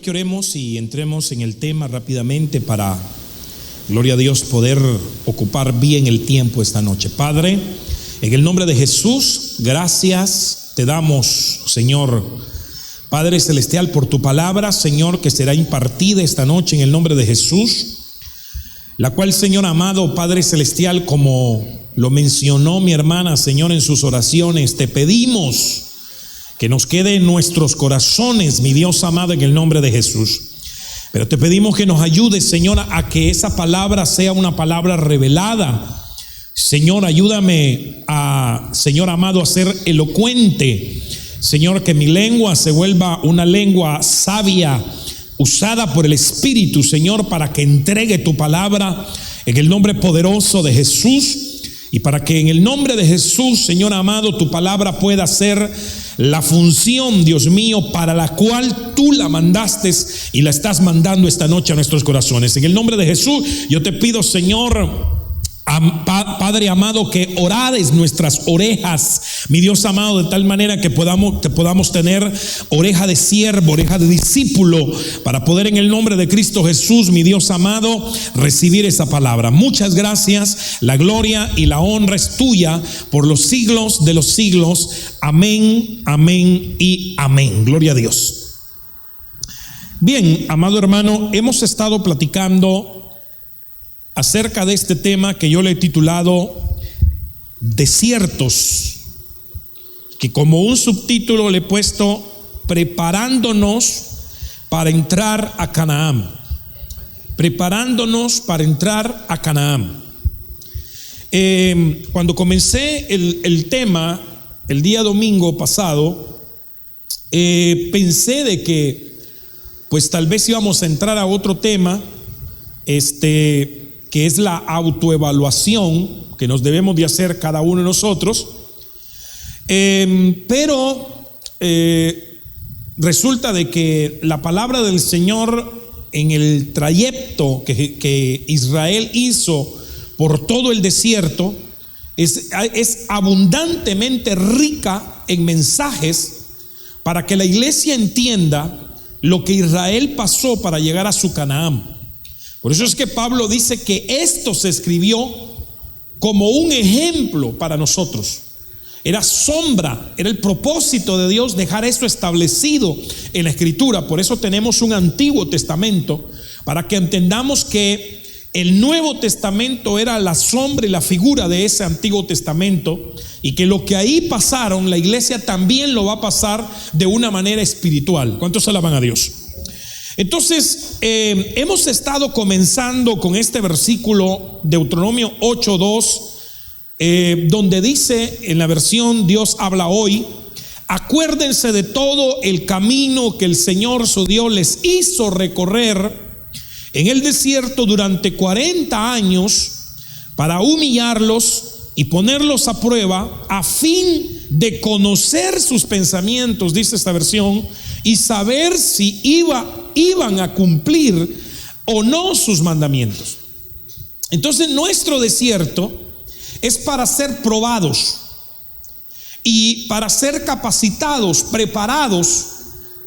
Quiero que oremos y entremos en el tema rápidamente para, gloria a Dios, poder ocupar bien el tiempo esta noche. Padre, en el nombre de Jesús, gracias te damos, Señor, Padre Celestial, por tu palabra, Señor, que será impartida esta noche en el nombre de Jesús, la cual, Señor amado, Padre Celestial, como lo mencionó mi hermana, Señor, en sus oraciones, te pedimos que nos quede en nuestros corazones, mi Dios amado, en el nombre de Jesús. Pero te pedimos que nos ayudes, Señor, a que esa palabra sea una palabra revelada. Señor, ayúdame Señor amado, a ser elocuente. Señor, que mi lengua se vuelva una lengua sabia, usada por el Espíritu, Señor, para que entregue tu palabra en el nombre poderoso de Jesús. Y para que en el nombre de Jesús, Señor amado, tu palabra pueda ser la función, Dios mío, para la cual tú la mandaste y la estás mandando esta noche a nuestros corazones. En el nombre de Jesús, yo te pido, Señor, Padre amado, que orades nuestras orejas, mi Dios amado, de tal manera que podamos tener oreja de siervo, oreja de discípulo, para poder en el nombre de Cristo Jesús, mi Dios amado, recibir esa palabra. Muchas gracias. La gloria y la honra es tuya por los siglos de los siglos. Amén, amén y amén. Gloria a Dios. Bien, amado hermano, hemos estado platicando acerca de este tema que yo le he titulado Desiertos, que como un subtítulo le he puesto Preparándonos para entrar a Canaán. Preparándonos para entrar a Canaán. Cuando comencé el tema el día domingo pasado, pensé de que pues tal vez íbamos a entrar a otro tema, que es la autoevaluación que nos debemos de hacer cada uno de nosotros, pero resulta de que la palabra del Señor en el trayecto que Israel hizo por todo el desierto es abundantemente rica en mensajes para que la iglesia entienda lo que Israel pasó para llegar a su Canaán. Por eso es que Pablo dice que esto se escribió como un ejemplo para nosotros. Era sombra, era el propósito de Dios dejar esto establecido en la Escritura. Por eso tenemos un Antiguo Testamento, para que entendamos que el Nuevo Testamento era la sombra y la figura de ese Antiguo Testamento, y que lo que ahí pasaron, la iglesia también lo va a pasar de una manera espiritual. ¿Cuántos alaban a Dios? Entonces, hemos estado comenzando con este versículo, Deuteronomio 8:2, donde dice en la versión Dios habla hoy: acuérdense de todo el camino que el Señor su Dios les hizo recorrer en el desierto durante 40 años para humillarlos y ponerlos a prueba, a fin de conocer sus pensamientos, dice esta versión, y saber si iban a cumplir o no sus mandamientos. Entonces nuestro desierto es para ser probados y para ser capacitados, preparados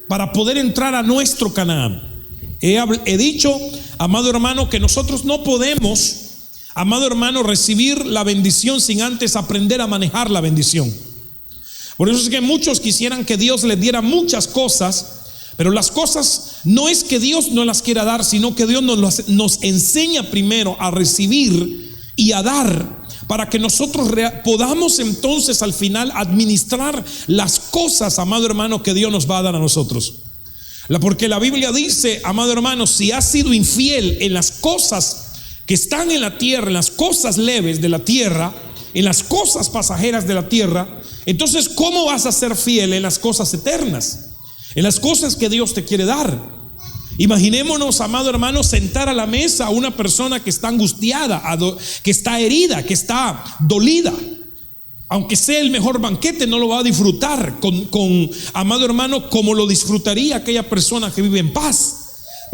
para poder entrar a nuestro Canaán. He dicho, amado hermano, que nosotros no podemos, amado hermano, recibir la bendición sin antes aprender a manejar la bendición. Por eso es que muchos quisieran que Dios les diera muchas cosas, pero las cosas no es que Dios no las quiera dar, sino que Dios nos enseña primero a recibir y a dar, para que nosotros podamos entonces al final administrar las cosas, amado hermano, que Dios nos va a dar a nosotros. Porque la Biblia dice, amado hermano, si has sido infiel en las cosas que están en la tierra, en las cosas leves de la tierra, en las cosas pasajeras de la tierra, entonces ¿cómo vas a ser fiel en las cosas eternas, en las cosas que Dios te quiere dar? Imaginémonos, amado hermano, sentar a la mesa a una persona que está angustiada, que está herida, que está dolida. Aunque sea el mejor banquete, no lo va a disfrutar amado hermano, como lo disfrutaría aquella persona que vive en paz.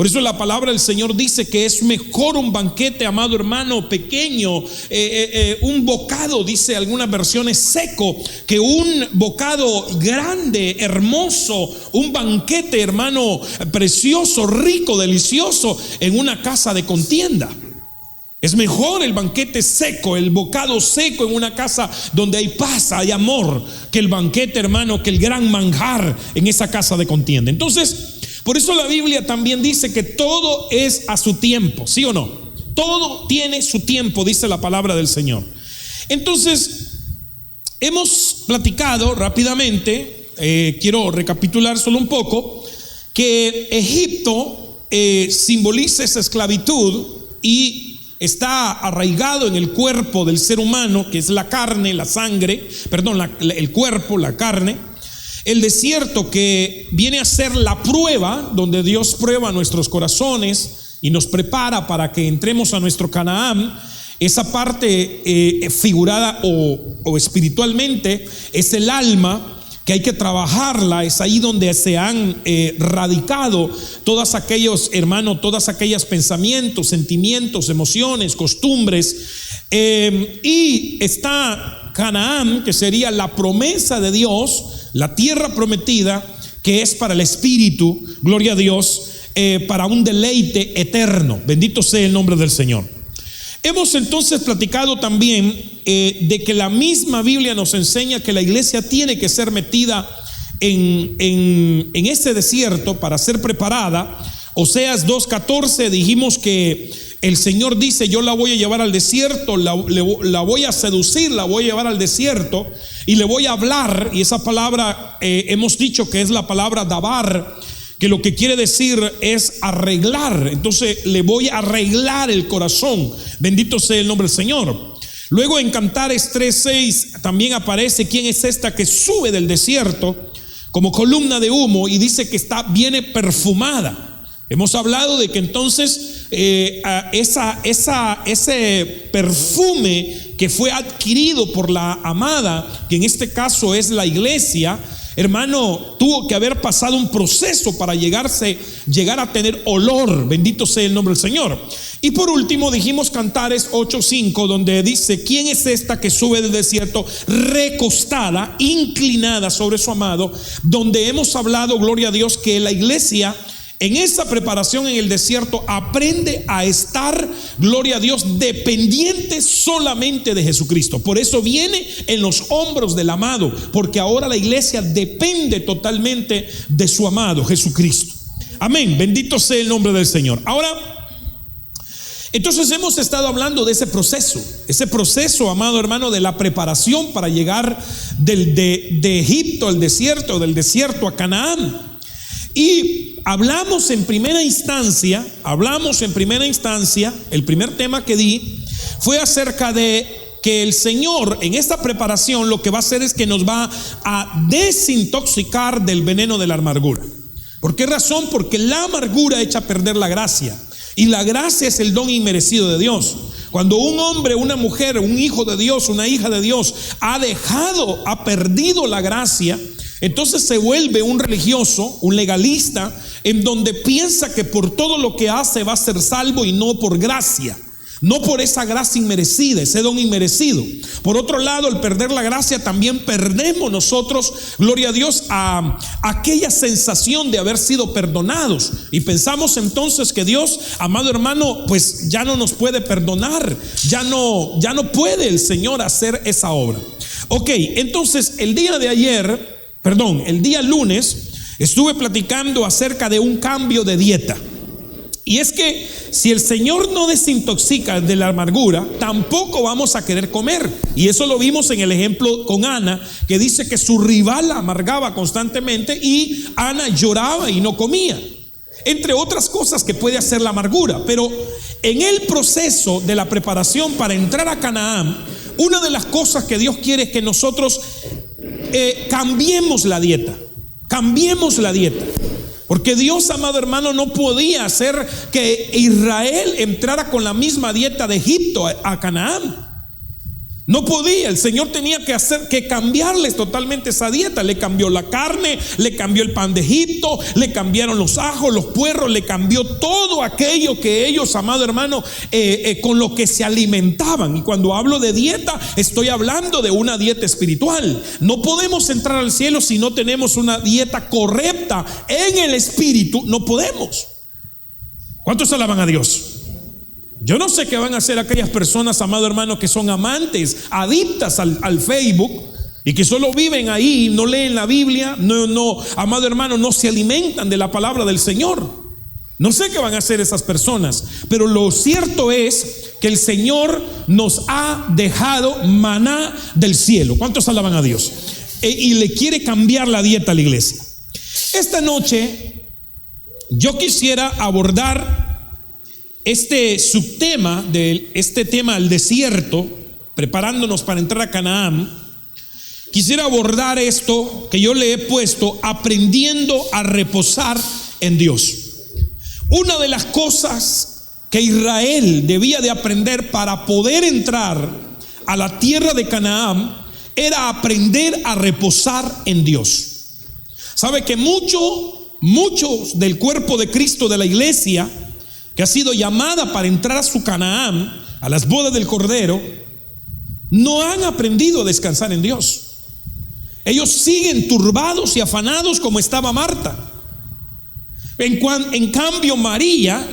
Por eso la palabra del Señor dice que es mejor un banquete, amado hermano, pequeño, un bocado, dice algunas versiones, seco, que un bocado grande, hermoso, un banquete, hermano, precioso, rico, delicioso, en una casa de contienda. Es mejor el banquete seco, el bocado seco en una casa donde hay paz, hay amor, que el banquete, hermano, que el gran manjar en esa casa de contienda. Entonces, por eso la Biblia también dice que todo es a su tiempo, ¿sí o no? Todo tiene su tiempo, dice la palabra del Señor. Entonces, hemos platicado rápidamente, quiero recapitular solo un poco, que Egipto simboliza esa esclavitud y está arraigado en el cuerpo del ser humano, que es la carne, la sangre, perdón, el cuerpo, la carne. El desierto, que viene a ser la prueba, donde Dios prueba nuestros corazones y nos prepara para que entremos a nuestro Canaán. Esa parte figurada o espiritualmente es el alma, que hay que trabajarla. Es ahí donde se han radicado todos aquellos, hermanos, todas aquellas pensamientos, sentimientos, emociones, costumbres. Y está Canaán, que sería la promesa de Dios, la tierra prometida, que es para el espíritu, gloria a Dios, para un deleite eterno. Bendito sea el nombre del Señor. Hemos entonces platicado también de que la misma Biblia nos enseña que la iglesia tiene que ser metida en ese desierto para ser preparada. Oseas 2:14 dijimos que el Señor dice: yo la voy a llevar al desierto, la voy a seducir, la voy a llevar al desierto y le voy a hablar. Y esa palabra hemos dicho que es la palabra dabar, que lo que quiere decir es arreglar. Entonces le voy a arreglar el corazón. Bendito sea el nombre del Señor. Luego en Cantares 3:6 también aparece: ¿quién es esta que sube del desierto como columna de humo? Y dice que viene perfumada. Hemos hablado de que entonces ese perfume que fue adquirido por la amada, que en este caso es la iglesia, hermano, tuvo que haber pasado un proceso para llegar a tener olor. Bendito sea el nombre del Señor. Y por último dijimos Cantares 8:5, donde dice: ¿quién es esta que sube del desierto recostada, inclinada sobre su amado? Donde hemos hablado, gloria a Dios, que la iglesia en esa preparación en el desierto aprende a estar, gloria a Dios, dependiente solamente de Jesucristo. Por eso viene en los hombros del amado, porque ahora la iglesia depende totalmente de su amado Jesucristo. Amén, bendito sea el nombre del Señor. Ahora, entonces hemos estado hablando de ese proceso, amado hermano, de la preparación para llegar de Egipto al desierto, del desierto a Canaán. Y hablamos en primera instancia, el primer tema que di fue acerca de que el Señor en esta preparación lo que va a hacer es que nos va a desintoxicar del veneno de la amargura. ¿Por qué razón? Porque la amargura echa a perder la gracia, y la gracia es el don inmerecido de Dios. Cuando un hombre, una mujer, un hijo de Dios, una hija de Dios ha perdido la gracia, entonces se vuelve un religioso, un legalista, en donde piensa que por todo lo que hace va a ser salvo, y no por gracia, no por esa gracia inmerecida, ese don inmerecido. Por otro lado, al perder la gracia también perdemos nosotros, gloria a Dios, a aquella sensación de haber sido perdonados, y pensamos entonces que Dios, amado hermano, pues ya no nos puede perdonar, ya no puede el Señor hacer esa obra. Ok, entonces el día lunes estuve platicando acerca de un cambio de dieta. Y es que si el Señor no desintoxica de la amargura, tampoco vamos a querer comer. Y eso lo vimos en el ejemplo con Ana, que dice que su rival la amargaba constantemente y Ana lloraba y no comía, entre otras cosas que puede hacer la amargura. Pero en el proceso de la preparación para entrar a Canaán, una de las cosas que Dios quiere es que nosotros cambiemos la dieta. Porque Dios, amado hermano, no podía hacer que Israel entrara con la misma dieta de Egipto a Canaán. No podía, el Señor tenía que cambiarles totalmente esa dieta. Le cambió la carne, le cambió el pan de Egipto, le cambiaron los ajos, los puerros, le cambió todo aquello que ellos, amado hermano, con lo que se alimentaban. Y cuando hablo de dieta, estoy hablando de una dieta espiritual. No podemos entrar al cielo si no tenemos una dieta correcta en el espíritu. No podemos. ¿Cuántos alaban a Dios? Yo no sé qué van a hacer aquellas personas, amado hermano, que son amantes, adictas al Facebook y que solo viven ahí, no leen la Biblia, amado hermano, no se alimentan de la palabra del Señor. No sé qué van a hacer esas personas, pero lo cierto es que el Señor nos ha dejado maná del cielo. ¿Cuántos alaban a Dios? Y le quiere cambiar la dieta a la iglesia. Esta noche yo quisiera abordar este subtema de este tema al desierto, preparándonos para entrar a Canaán. Quisiera abordar esto que yo le he puesto: aprendiendo a reposar en Dios. Una de las cosas que Israel debía de aprender para poder entrar a la tierra de Canaán era aprender a reposar en Dios. Sabe que muchos del cuerpo de Cristo, de la iglesia, que ha sido llamada para entrar a su Canaán, a las bodas del Cordero, no han aprendido a descansar en Dios. Ellos siguen turbados y afanados como estaba Marta. En cambio María,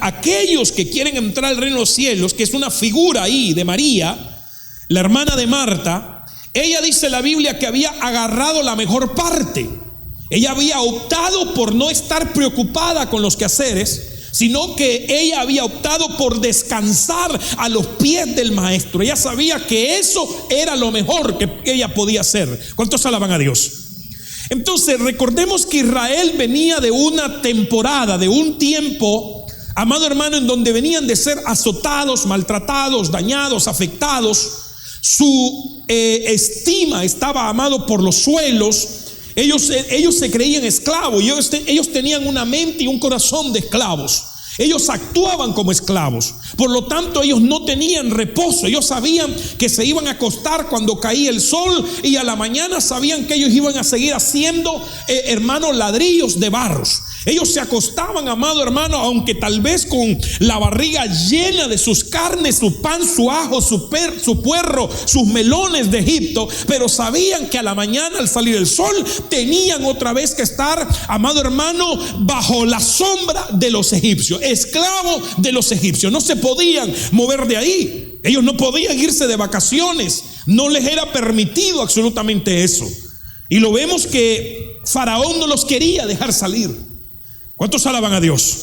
aquellos que quieren entrar al reino de los cielos, que es una figura ahí de María, la hermana de Marta, ella dice la Biblia que había agarrado la mejor parte. Ella había optado por no estar preocupada con los quehaceres, sino que ella había optado por descansar a los pies del maestro. Ella sabía que eso era lo mejor que ella podía hacer. ¿Cuántos alaban a Dios? Entonces recordemos que Israel venía de una temporada, de un tiempo, amado hermano, en donde venían de ser azotados, maltratados, dañados, afectados. Su estima estaba, amado, por los suelos. Ellos se creían esclavos y ellos tenían una mente y un corazón de esclavos. Ellos actuaban como esclavos. Por lo tanto, ellos no tenían reposo. Ellos sabían que se iban a acostar cuando caía el sol, y a la mañana sabían que ellos iban a seguir haciendo, hermanos, ladrillos de barros. Ellos se acostaban, amado hermano, aunque tal vez con la barriga llena de sus carnes, su pan, su ajo, su puerro, sus melones de Egipto, pero sabían que a la mañana, al salir el sol, tenían otra vez que estar, amado hermano, bajo la sombra de los egipcios, esclavos de los egipcios. No se podían mover de ahí. Ellos no podían irse de vacaciones. No les era permitido absolutamente eso. Y lo vemos que Faraón no los quería dejar salir. ¿Cuántos alaban a Dios?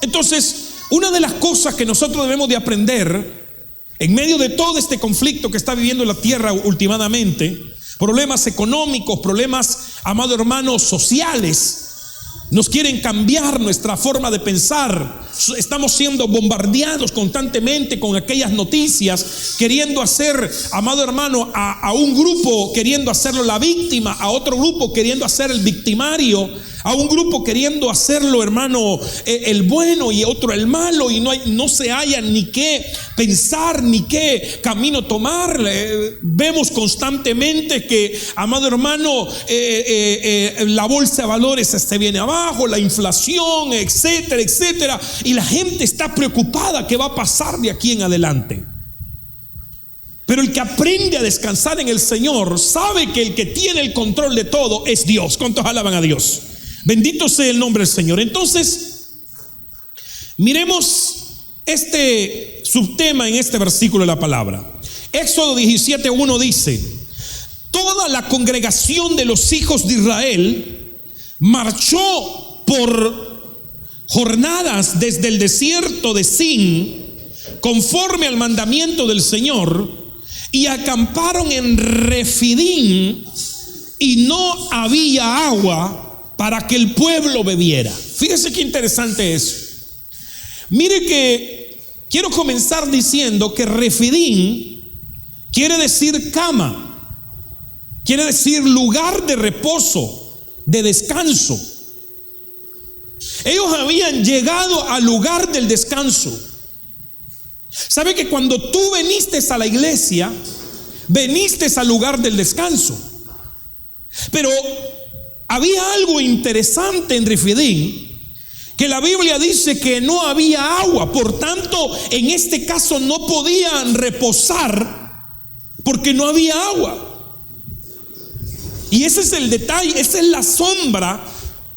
Entonces, una de las cosas que nosotros debemos de aprender en medio de todo este conflicto que está viviendo la tierra últimamente, problemas económicos, problemas, amado hermano, sociales, nos quieren cambiar nuestra forma de pensar. Estamos siendo bombardeados constantemente con aquellas noticias, queriendo hacer, amado hermano, a un grupo queriendo hacerlo la víctima, a otro grupo queriendo hacer el victimario, a un grupo queriendo hacerlo, hermano, el bueno, y otro el malo, y no se halla ni qué pensar ni qué camino tomar. Vemos constantemente que, amado hermano, la bolsa de valores se viene abajo, la inflación, etcétera, etcétera, y la gente está preocupada qué va a pasar de aquí en adelante. Pero el que aprende a descansar en el Señor sabe que el que tiene el control de todo es Dios. ¿Cuántos alaban a Dios? Bendito sea el nombre del Señor. Entonces, miremos este subtema en este versículo de la palabra. Éxodo 17:1 dice: toda la congregación de los hijos de Israel marchó por jornadas desde el desierto de Sin, conforme al mandamiento del Señor, y acamparon en Refidim, y no había agua para que el pueblo bebiera. Fíjese qué interesante es. Mire que quiero comenzar diciendo que Refidim quiere decir cama, quiere decir lugar de reposo, de descanso. Ellos habían llegado al lugar del descanso. ¿Sabe que cuando tú viniste a la iglesia, viniste al lugar del descanso? Pero había algo interesante en Refidim, que la Biblia dice que no había agua. Por tanto, en este caso no podían reposar porque no había agua. Y ese es el detalle, esa es la sombra,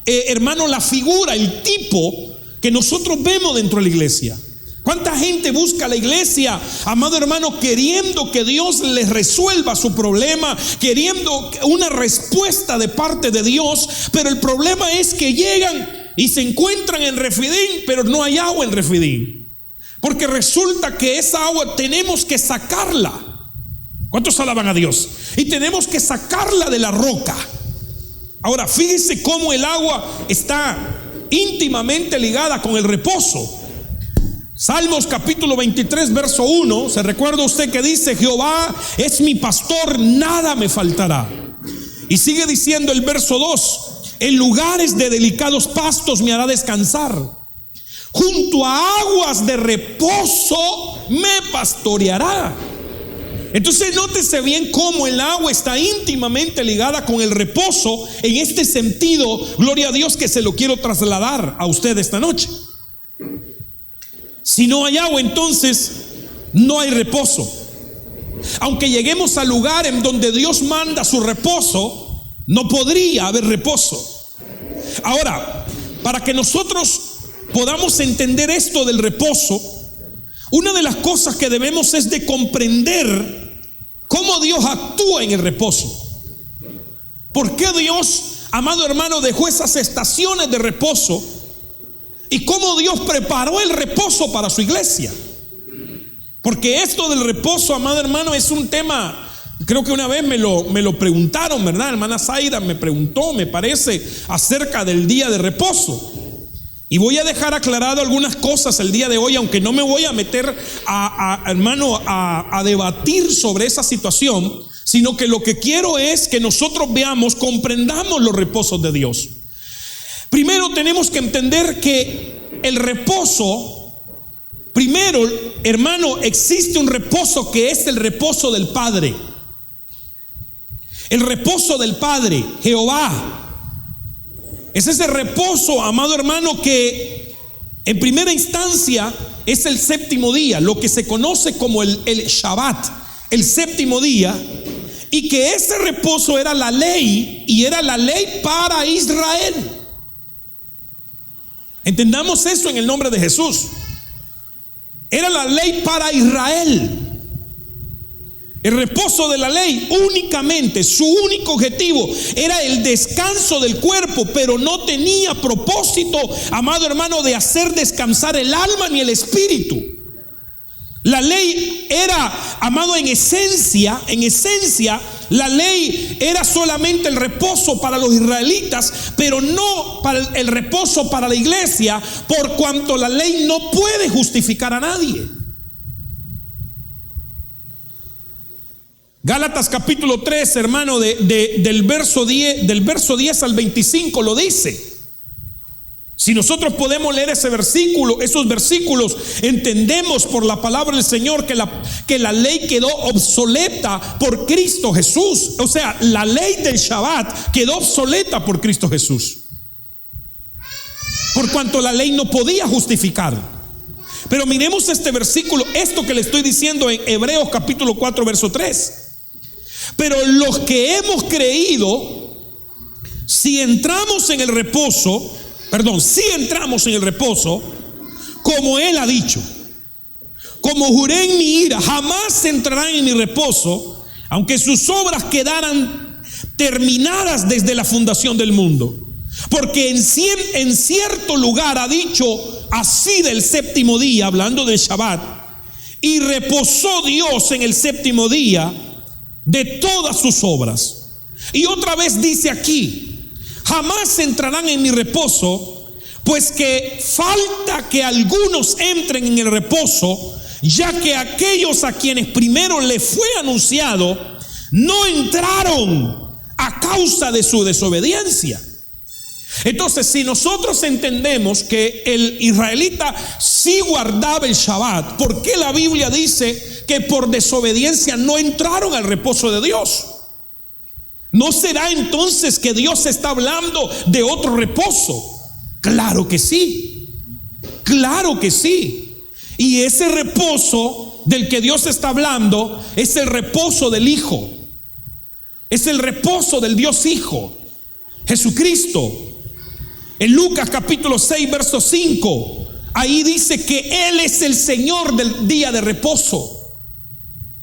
hermano, la figura, el tipo que nosotros vemos dentro de la iglesia. ¿Cuánta gente busca la iglesia, amado hermano, queriendo que Dios les resuelva su problema, queriendo una respuesta de parte de Dios? Pero el problema es que llegan y se encuentran en Refidim, pero no hay agua en Refidim, porque resulta que esa agua tenemos que sacarla. ¿Cuántos alaban a Dios? Y tenemos que sacarla de la roca. Ahora, fíjese cómo el agua está íntimamente ligada con el reposo. Salmos capítulo 23 verso 1, ¿se recuerda usted que dice: Jehová es mi pastor, nada me faltará? Y sigue diciendo el verso 2: en lugares de delicados pastos me hará descansar, junto a aguas de reposo me pastoreará. Entonces nótese bien cómo el agua está íntimamente ligada con el reposo. En este sentido, gloria a Dios, que se lo quiero trasladar a usted esta noche. Si no hay agua, entonces no hay reposo. Aunque lleguemos al lugar en donde Dios manda su reposo, no podría haber reposo. Ahora, para que nosotros podamos entender esto del reposo, una de las cosas que debemos es de comprender cómo Dios actúa en el reposo. ¿Por qué Dios, amado hermano, dejó esas estaciones de reposo? Y cómo Dios preparó el reposo para su iglesia. Porque esto del reposo, amado hermano, es un tema, creo que una vez me lo preguntaron, ¿verdad? Hermana Zaira me preguntó, me parece, acerca del día de reposo. Y voy a dejar aclarado algunas cosas el día de hoy, aunque no me voy a meter hermano, a debatir sobre esa situación, sino que lo que quiero es que nosotros veamos, comprendamos los reposos de Dios. Primero tenemos que entender que el reposo, primero, hermano, existe un reposo que es el reposo del Padre. El reposo del Padre, Jehová. Es ese reposo, amado hermano, que en primera instancia es el séptimo día, lo que se conoce como el Shabbat, el séptimo día, y que ese reposo era la ley, y era la ley para Israel. Entendamos eso en el nombre de Jesús. Era la ley para Israel. El reposo de la ley únicamente, su único objetivo era el descanso del cuerpo, pero no tenía propósito, amado hermano, de hacer descansar el alma ni el espíritu. La ley era, amado, en esencia, la ley era solamente el reposo para los israelitas, pero no para el reposo para la iglesia, por cuanto la ley no puede justificar a nadie. Gálatas capítulo 3, hermano, del verso 10 al 25 lo dice. Si nosotros podemos leer ese versículo, esos versículos, entendemos por la palabra del Señor que la ley quedó obsoleta por Cristo Jesús. O sea, la ley del Shabbat quedó obsoleta por Cristo Jesús, por cuanto la ley no podía justificar. Pero miremos este versículo, esto que le estoy diciendo en Hebreos capítulo 4 verso 3. Pero los que hemos creído, si entramos en el reposo, como Él ha dicho, como juré en mi ira, jamás entrarán en mi reposo, aunque sus obras quedaran terminadas desde la fundación del mundo. Porque en cierto lugar ha dicho así del séptimo día, hablando del Shabbat, y reposó Dios en el séptimo día de todas sus obras. Y otra vez dice aquí: jamás entrarán en mi reposo, pues que falta que algunos entren en el reposo, ya que aquellos a quienes primero le fue anunciado no entraron a causa de su desobediencia. Entonces, si nosotros entendemos que el israelita sí guardaba el Shabbat, ¿por qué la Biblia dice que por desobediencia no entraron al reposo de Dios? ¿No será entonces que Dios está hablando de otro reposo? Claro que sí, claro que sí. Y ese reposo del que Dios está hablando es el reposo del Hijo, es el reposo del Dios Hijo, Jesucristo. En Lucas capítulo 6 verso 5, ahí dice que Él es el Señor del día de reposo.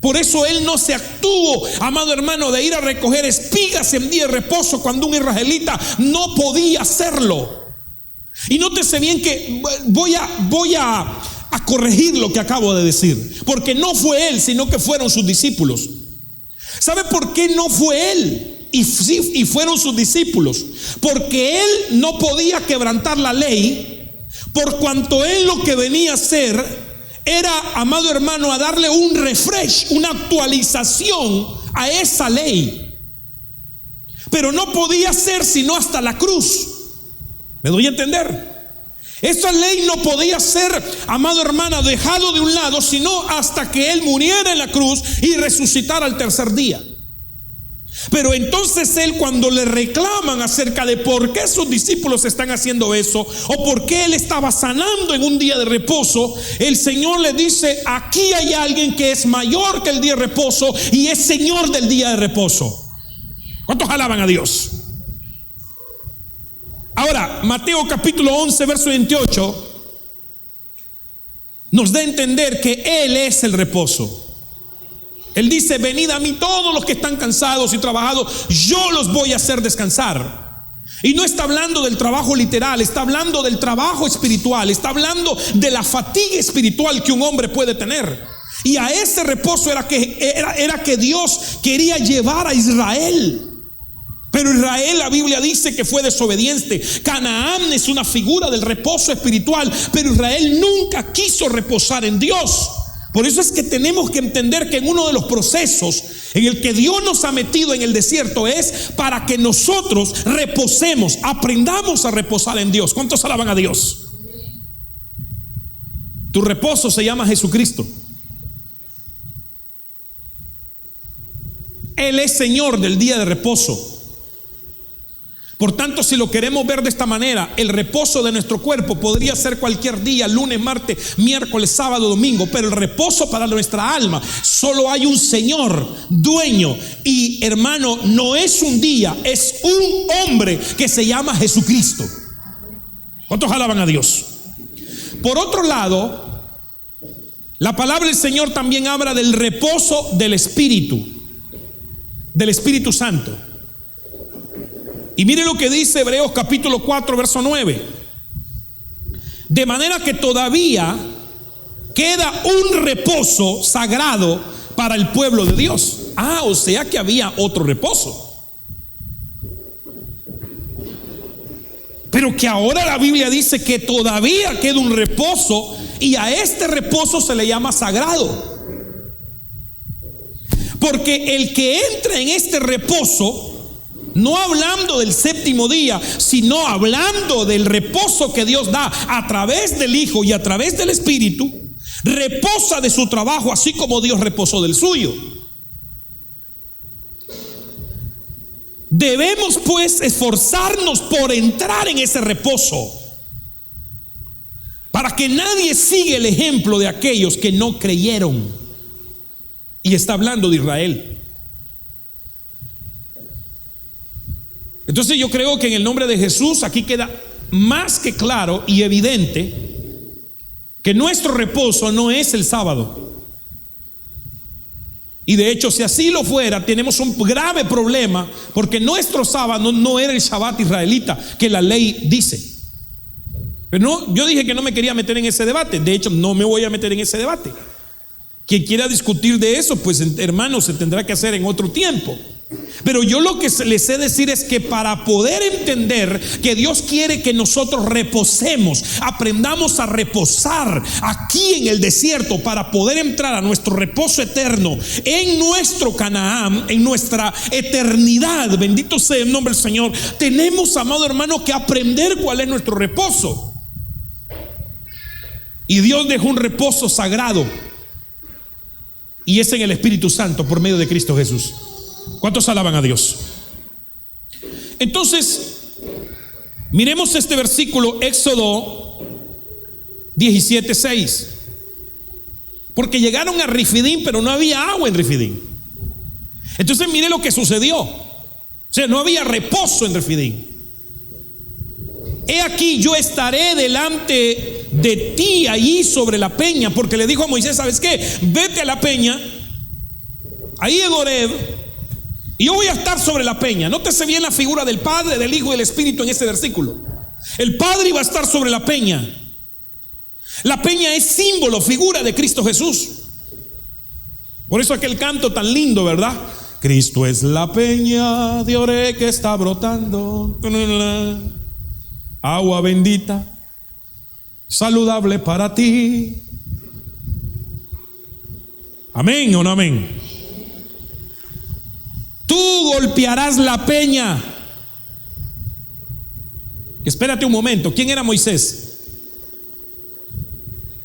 Por eso Él no se abstuvo, amado hermano, de ir a recoger espigas en día de reposo cuando un israelita no podía hacerlo. Y nótese bien que voy a corregir lo que acabo de decir, porque no fue Él, sino que fueron sus discípulos. ¿Sabe por qué no fue Él y fueron sus discípulos? Porque Él no podía quebrantar la ley, por cuanto Él lo que venía a hacer era, amado hermano, a darle un refresh, una actualización a esa ley. Pero no podía ser sino hasta la cruz. ¿Me doy a entender? Esa ley no podía ser, amado hermano, dejado de un lado, sino hasta que Él muriera en la cruz y resucitara al tercer día. Pero entonces Él, cuando le reclaman acerca de por qué sus discípulos están haciendo eso, o por qué Él estaba sanando en un día de reposo, el Señor le dice: aquí hay alguien que es mayor que el día de reposo y es Señor del día de reposo. ¿Cuántos alaban a Dios? Ahora, Mateo capítulo 11 verso 28 nos da a entender que Él es el reposo. Él dice: venid a mí todos los que están cansados y trabajados, yo los voy a hacer descansar. Y no está hablando del trabajo literal, está hablando del trabajo espiritual, está hablando de la fatiga espiritual que un hombre puede tener. Y a ese reposo era que Dios quería llevar a Israel. Pero Israel, la Biblia dice que fue desobediente. Canaán es una figura del reposo espiritual, pero Israel nunca quiso reposar en Dios. Por eso es que tenemos que entender que en uno de los procesos en el que Dios nos ha metido en el desierto es para que nosotros reposemos, aprendamos a reposar en Dios. ¿Cuántos alaban a Dios? Tu reposo se llama Jesucristo. Él es Señor del día de reposo. Por tanto, si lo queremos ver de esta manera, el reposo de nuestro cuerpo podría ser cualquier día: lunes, martes, miércoles, sábado, domingo. Pero el reposo para nuestra alma, solo hay un Señor, dueño. Y hermano, no es un día, es un hombre que se llama Jesucristo. ¿Cuántos alaban a Dios? Por otro lado, la palabra del Señor también habla del reposo del Espíritu Santo. Y mire lo que dice Hebreos capítulo 4 verso 9. De manera que todavía queda un reposo sagrado para el pueblo de Dios. O sea que había otro reposo. Pero que ahora la Biblia dice que todavía queda un reposo, y a este reposo se le llama sagrado. Porque el que entra en este reposo, no hablando del séptimo día, sino hablando del reposo que Dios da a través del Hijo y a través del Espíritu, reposa de su trabajo así como Dios reposó del suyo. Debemos pues esforzarnos por entrar en ese reposo, para que nadie siga el ejemplo de aquellos que no creyeron. Y está hablando de Israel. Entonces yo creo que en el nombre de Jesús aquí queda más que claro y evidente que nuestro reposo no es el sábado. Y de hecho, si así lo fuera, tenemos un grave problema, porque nuestro sábado no era el Shabbat israelita que la ley dice. Pero no, yo dije que no me quería meter en ese debate. De hecho, no me voy a meter en ese debate. Quien quiera discutir de eso, pues hermano, se tendrá que hacer en otro tiempo. Pero yo lo que les sé decir es que para poder entender que Dios quiere que nosotros reposemos, aprendamos a reposar aquí en el desierto para poder entrar a nuestro reposo eterno en nuestro Canaán, en nuestra eternidad, bendito sea el nombre del Señor. Tenemos, amado hermano, que aprender cuál es nuestro reposo. Y Dios dejó un reposo sagrado, y es en el Espíritu Santo por medio de Cristo Jesús. ¿Cuántos alaban a Dios? Entonces, miremos este versículo, Éxodo 17:6. Porque llegaron a Refidim, pero no había agua en Refidim. Entonces mire lo que sucedió. O sea, no había reposo en Refidim. He aquí, yo estaré delante de ti allí sobre la peña, porque le dijo a Moisés: ¿sabes qué? Vete a la peña, ahí en Horeb, y yo voy a estar sobre la peña. Nótese bien la figura del Padre, del Hijo y del Espíritu en este versículo. El Padre iba a estar sobre la peña. La peña es símbolo, figura de Cristo Jesús. Por eso aquel canto tan lindo, ¿verdad? Cristo es la peña de Horeb que está brotando, agua bendita, saludable para ti. Amén o no amén. Tú golpearás la peña. Espérate un momento. ¿Quién era Moisés?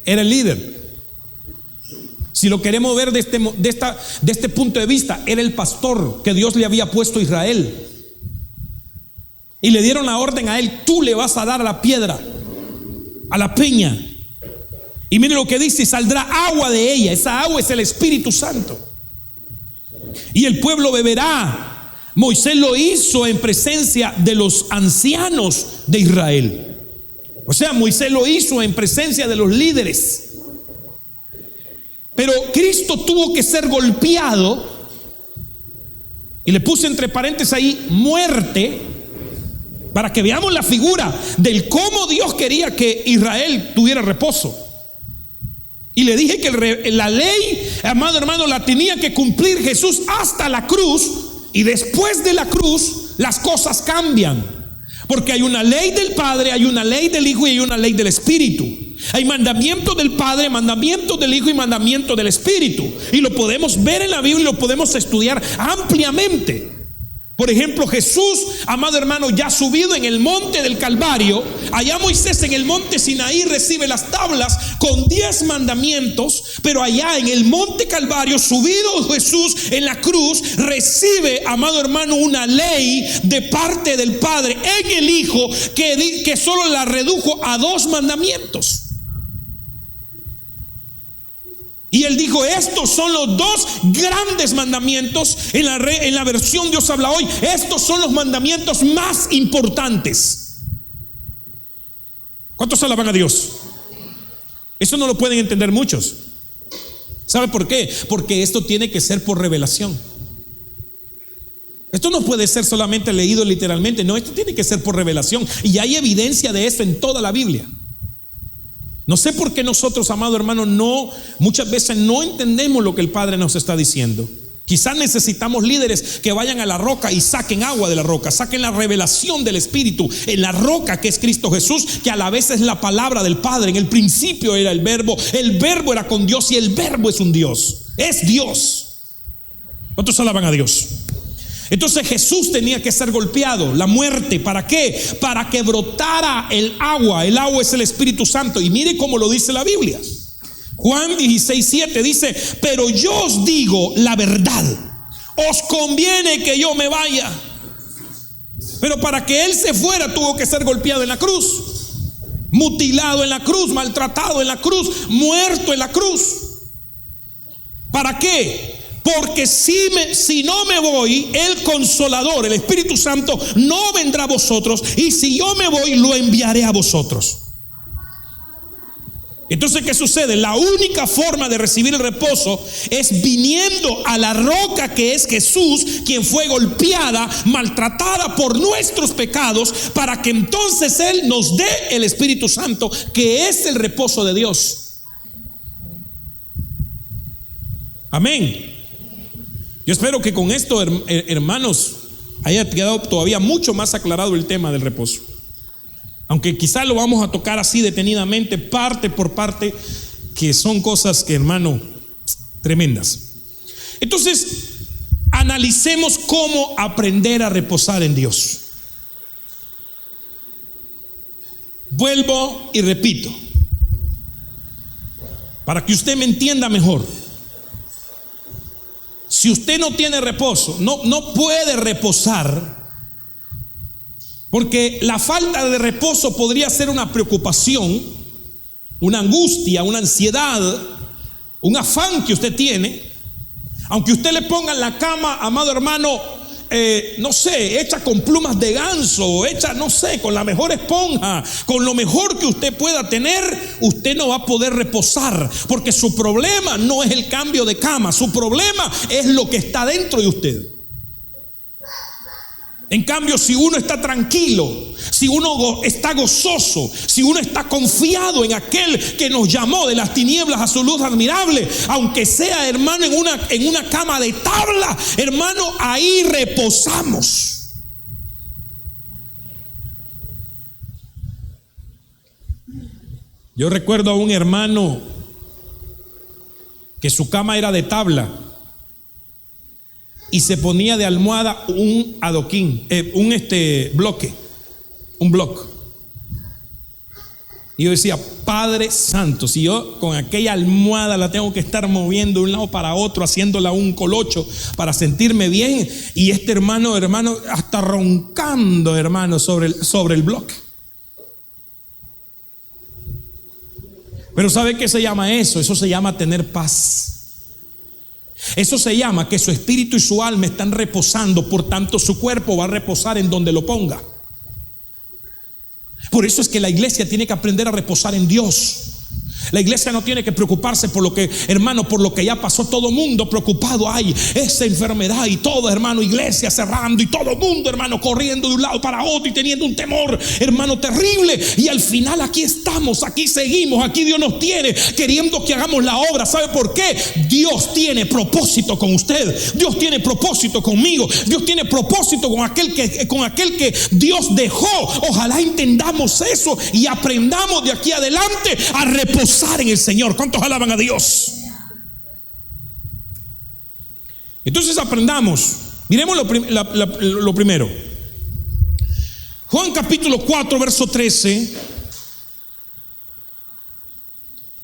Era el líder. Si lo queremos ver de este punto de vista, era el pastor que Dios le había puesto a Israel. Y le dieron la orden a él: tú le vas a dar a la piedra, a la peña. Y mire lo que dice: saldrá agua de ella. Esa agua es el Espíritu Santo. Y el pueblo beberá. Moisés lo hizo en presencia de los ancianos de Israel. O sea, Moisés lo hizo en presencia de los líderes. Pero Cristo tuvo que ser golpeado. Y le puse entre paréntesis ahí muerte, para que veamos la figura del cómo Dios quería que Israel tuviera reposo. Y le dije que la ley, amado hermano, la tenía que cumplir Jesús hasta la cruz. Y después de la cruz las cosas cambian, porque hay una ley del Padre, hay una ley del Hijo y hay una ley del Espíritu. Hay mandamiento del Padre, mandamiento del Hijo y mandamiento del Espíritu. Y lo podemos ver en la Biblia y lo podemos estudiar ampliamente. Por ejemplo, Jesús, amado hermano, ya subido en el monte del Calvario, allá Moisés en el monte Sinaí recibe las tablas con 10 mandamientos, pero allá en el monte Calvario, subido Jesús en la cruz, recibe, amado hermano, una ley de parte del Padre en el Hijo que solo la redujo a 2 mandamientos. Y él dijo: estos son los 2 grandes mandamientos. En la versión Dios habla hoy, estos son los mandamientos más importantes. ¿Cuántos alaban a Dios? Eso no lo pueden entender muchos. ¿Sabe por qué? Porque esto tiene que ser por revelación. Esto no puede ser solamente leído literalmente. No, esto tiene que ser por revelación. Y hay evidencia de esto en toda la Biblia. No sé por qué nosotros, amado hermano, muchas veces no entendemos lo que el Padre nos está diciendo. Quizás necesitamos líderes que vayan a la roca y saquen agua de la roca, saquen la revelación del Espíritu en la roca que es Cristo Jesús, que a la vez es la palabra del Padre. En el principio era el verbo era con Dios y el verbo es un Dios, es Dios. ¿Cuántos alaban a Dios? Entonces Jesús tenía que ser golpeado, la muerte. ¿Para qué? Para que brotara el agua. El agua es el Espíritu Santo. Y mire cómo lo dice la Biblia. Juan 16:7 dice: pero yo os digo la verdad, os conviene que yo me vaya. Pero para que él se fuera tuvo que ser golpeado en la cruz, mutilado en la cruz, maltratado en la cruz, muerto en la cruz. ¿Para qué? Porque si no me voy, el Consolador, el Espíritu Santo, no vendrá a vosotros. Y si yo me voy, lo enviaré a vosotros. Entonces, ¿qué sucede? La única forma de recibir el reposo es viniendo a la roca que es Jesús, quien fue golpeada, maltratada por nuestros pecados, para que entonces Él nos dé el Espíritu Santo, que es el reposo de Dios. Amén. Yo espero que con esto, hermanos, haya quedado todavía mucho más aclarado el tema del reposo. Aunque quizá lo vamos a tocar así detenidamente, parte por parte, que son cosas que, hermano, tremendas. Entonces, analicemos cómo aprender a reposar en Dios. Vuelvo y repito, para que usted me entienda mejor. Si usted no tiene reposo, no puede reposar, porque la falta de reposo podría ser una preocupación, una angustia, una ansiedad, un afán que usted tiene. Aunque usted le ponga en la cama, amado hermano, no sé, hecha con plumas de ganso, hecha, no sé, con la mejor esponja, con lo mejor que usted pueda tener, usted no va a poder reposar, porque su problema no es el cambio de cama, su problema es lo que está dentro de usted. En cambio, si uno está tranquilo, si uno está gozoso, si uno está confiado en aquel que nos llamó de las tinieblas a su luz admirable, aunque sea, hermano, en una cama de tabla, hermano, ahí reposamos. Yo recuerdo a un hermano que su cama era de tabla y se ponía de almohada un adoquín, un bloque. Y yo decía, Padre Santo, si yo con aquella almohada la tengo que estar moviendo de un lado para otro, haciéndola un colocho para sentirme bien, y este hermano, hasta roncando, hermano, sobre el bloque. Pero ¿sabe qué se llama eso? Eso se llama tener paz. Eso se llama que su espíritu y su alma están reposando, por tanto su cuerpo va a reposar en donde lo ponga. Por eso es que la iglesia tiene que aprender a reposar en Dios. La iglesia no tiene que preocuparse por lo que, hermano, por lo que ya pasó. Todo mundo preocupado, hay esa enfermedad y todo, hermano, iglesia cerrando y todo mundo, hermano, corriendo de un lado para otro y teniendo un temor, hermano, terrible. Y al final aquí estamos, aquí seguimos, aquí Dios nos tiene queriendo que hagamos la obra. ¿Sabe por qué? Dios tiene propósito con usted, Dios tiene propósito conmigo, Dios tiene propósito con aquel que Dios dejó. Ojalá entendamos eso y aprendamos de aquí adelante a reposar en el Señor. ¿Cuántos alaban a Dios? Entonces aprendamos. Miremos lo primero. Juan capítulo 4 verso 13.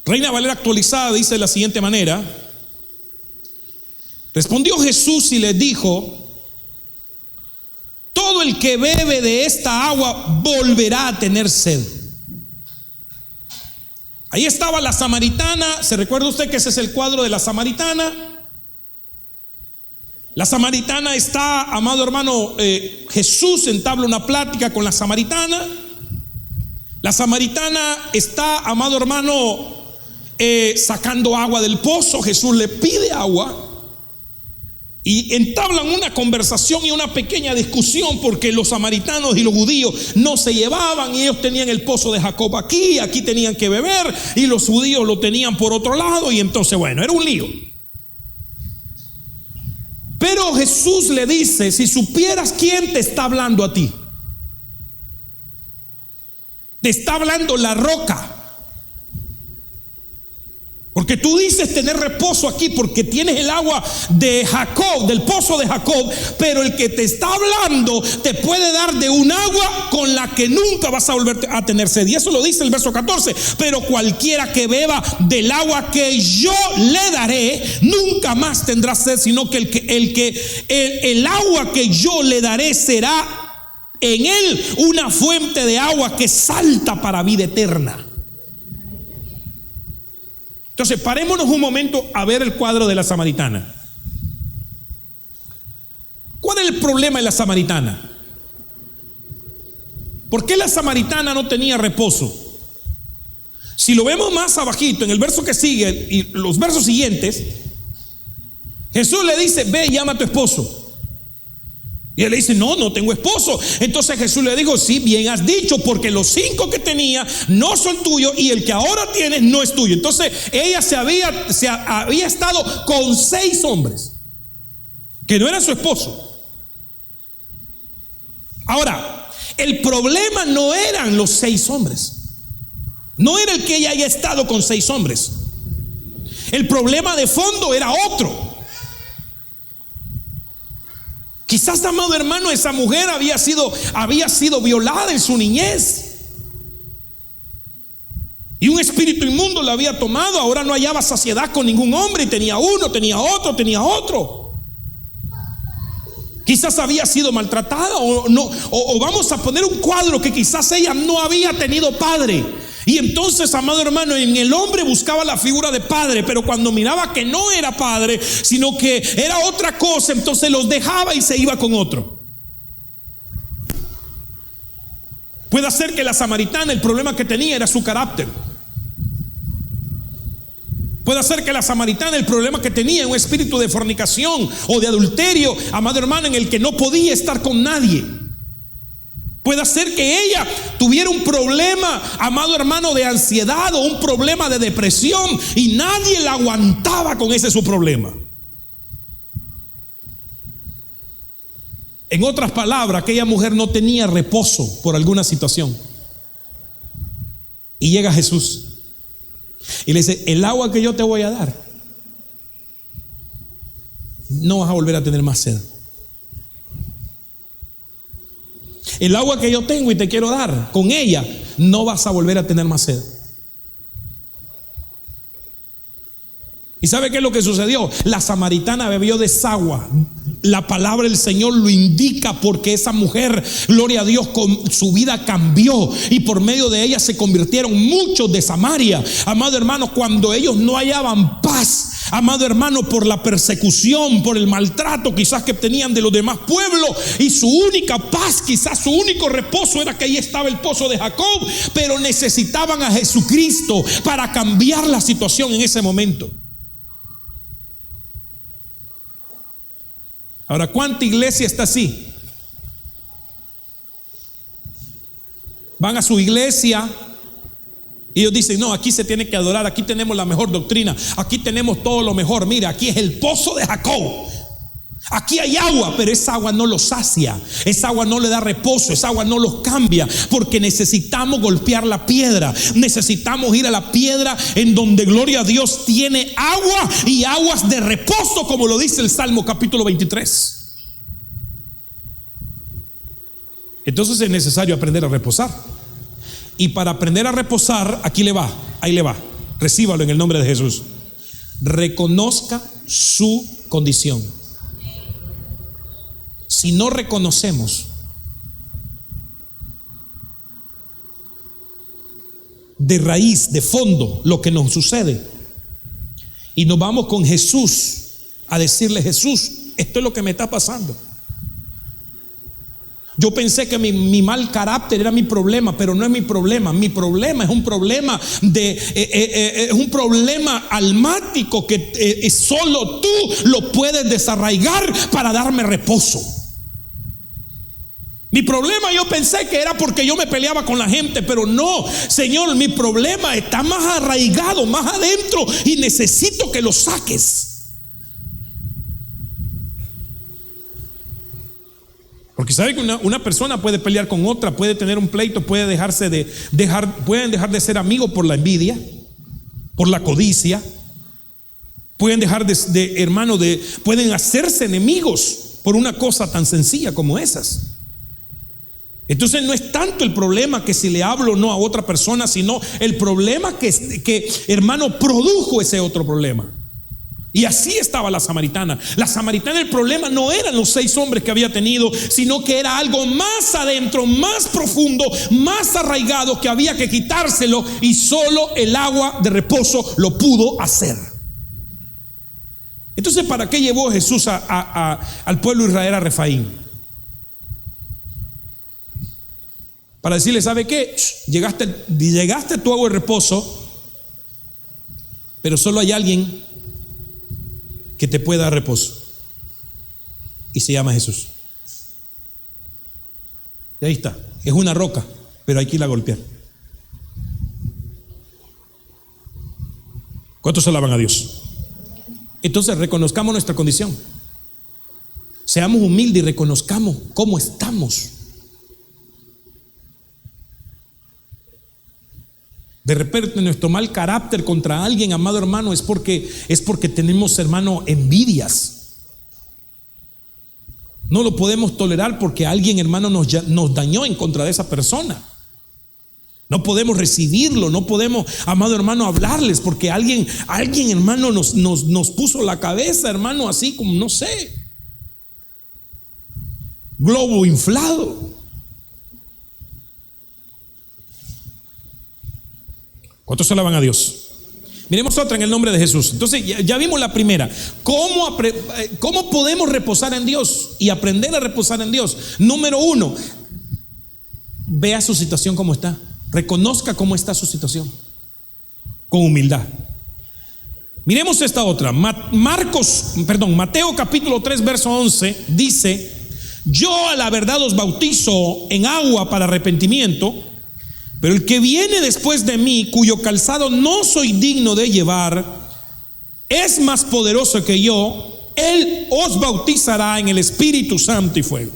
Reina Valera actualizada dice de la siguiente manera: respondió Jesús y les dijo: todo el que bebe de esta agua volverá a tener sed. Ahí estaba la samaritana. ¿Se recuerda usted que ese es el cuadro de la samaritana? La samaritana está, amado hermano, Jesús entabla una plática con la samaritana. La samaritana está, amado hermano, sacando agua del pozo. Jesús le pide agua y entablan una conversación y una pequeña discusión, porque los samaritanos y los judíos no se llevaban, y ellos tenían el pozo de Jacob aquí tenían que beber, y los judíos lo tenían por otro lado, y entonces, bueno, era un lío. Pero Jesús le dice: si supieras quién te está hablando a ti, te está hablando la roca. Porque tú dices tener reposo aquí porque tienes el agua de Jacob, del pozo de Jacob, pero el que te está hablando te puede dar de un agua con la que nunca vas a volver a tener sed. Y eso lo dice el verso 14: pero cualquiera que beba del agua que yo le daré nunca más tendrá sed, sino que el agua que yo le daré será en él una fuente de agua que salta para vida eterna. Entonces, parémonos un momento a ver el cuadro de la samaritana. ¿Cuál es el problema de la samaritana? ¿Por qué la samaritana no tenía reposo? Si lo vemos más abajito, en el verso que sigue y los versos siguientes, Jesús le dice: ve y llama a tu esposo. Y él le dice: no tengo esposo. Entonces Jesús le dijo: sí, bien has dicho, porque los 5 que tenía no son tuyos y el que ahora tienes no es tuyo. Entonces ella se había estado con 6 hombres. que no era su esposo. Ahora, el problema no eran los 6 hombres. No era el que ella haya estado con 6 hombres. El problema de fondo era otro. Quizás, amado hermano, esa mujer había sido violada en su niñez. Y un espíritu inmundo la había tomado. Ahora no hallaba saciedad con ningún hombre. Y tenía uno, tenía otro. Quizás había sido maltratada o no, o vamos a poner un cuadro que quizás ella no había tenido padre. Y entonces, amado hermano, en el hombre buscaba la figura de padre, pero cuando miraba que no era padre, sino que era otra cosa, entonces los dejaba y se iba con otro. Puede ser que la samaritana, el problema que tenía era su carácter. Puede ser que la samaritana, el problema que tenía, un espíritu de fornicación o de adulterio, amado hermano, en el que no podía estar con nadie. Puede ser que ella tuviera un problema, amado hermano, de ansiedad o un problema de depresión y nadie la aguantaba con ese su problema. En otras palabras, aquella mujer no tenía reposo por alguna situación. Y llega Jesús y le dice: el agua que yo te voy a dar, no vas a volver a tener más sed. El agua que yo tengo y te quiero dar, con ella no vas a volver a tener más sed. ¿Y sabe qué es lo que sucedió? La samaritana bebió de esa agua. La palabra del Señor lo indica, porque esa mujer, gloria a Dios, con su vida cambió y por medio de ella se convirtieron muchos de Samaria. Amado hermano, cuando ellos no hallaban paz, amado hermano, por la persecución, por el maltrato quizás que tenían de los demás pueblos, y su única paz, quizás su único reposo era que ahí estaba el pozo de Jacob, pero necesitaban a Jesucristo para cambiar la situación en ese momento. Ahora, ¿cuánta iglesia está así? Van a su iglesia y ellos dicen: no, aquí se tiene que adorar, aquí tenemos la mejor doctrina, aquí tenemos todo lo mejor. Mira, aquí es el pozo de Jacob. Aquí hay agua, pero esa agua no los sacia, esa agua no le da reposo, esa agua no los cambia, porque necesitamos golpear la piedra, necesitamos ir a la piedra en donde, gloria a Dios, tiene agua y aguas de reposo, como lo dice el Salmo capítulo 23. Entonces es necesario aprender a reposar. Y para aprender a reposar, aquí le va, ahí le va, recíbalo en el nombre de Jesús. Reconozca su condición. Si no reconocemos de raíz, de fondo, lo que nos sucede, y nos vamos con Jesús a decirle: Jesús, esto es lo que me está pasando. Yo pensé que mi mal carácter era mi problema, pero no es mi problema. Mi problema es un problema es un problema almático que solo tú lo puedes desarraigar para darme reposo. Mi problema, yo pensé que era porque yo me peleaba con la gente, pero no, Señor, mi problema está más arraigado, más adentro, y necesito que lo saques. Porque sabe que una persona puede pelear con otra, puede tener un pleito, pueden dejar de ser amigos por la envidia, por la codicia, pueden dejar pueden hacerse enemigos por una cosa tan sencilla como esas. Entonces no es tanto el problema que si le hablo o no a otra persona, sino el problema que hermano, produjo ese otro problema. Y así estaba la samaritana. La samaritana, el problema no eran los 6 hombres que había tenido, sino que era algo más adentro, más profundo, más arraigado, que había que quitárselo, y solo el agua de reposo lo pudo hacer. Entonces, ¿para qué llevó Jesús al pueblo de Israel a Refaín? Para decirle: ¿sabe qué? Llegaste a tu agua de reposo, pero solo hay alguien que te puede dar reposo, y se llama Jesús. Y ahí está, es una roca, pero hay que irla a golpear. ¿Cuántos alaban a Dios? Entonces reconozcamos nuestra condición. Seamos humildes y reconozcamos cómo estamos. De repente nuestro mal carácter contra alguien, amado hermano, es porque tenemos, hermano, envidias. No lo podemos tolerar porque alguien, hermano, nos dañó en contra de esa persona. No podemos recibirlo, no podemos, amado hermano, hablarles porque alguien, hermano, nos puso la cabeza, hermano, así como, no sé, globo inflado. ¿Cuántos se alaban a Dios? Miremos otra en el nombre de Jesús. Entonces ya vimos la primera. ¿Cómo podemos reposar en Dios y aprender a reposar en Dios? Número 1, vea su situación como está. Reconozca cómo está su situación con humildad. Miremos esta otra. Mateo capítulo 3 verso 11 dice: yo a la verdad os bautizo en agua para arrepentimiento, pero el que viene después de mí, cuyo calzado no soy digno de llevar, es más poderoso que yo. Él os bautizará en el Espíritu Santo y fuego.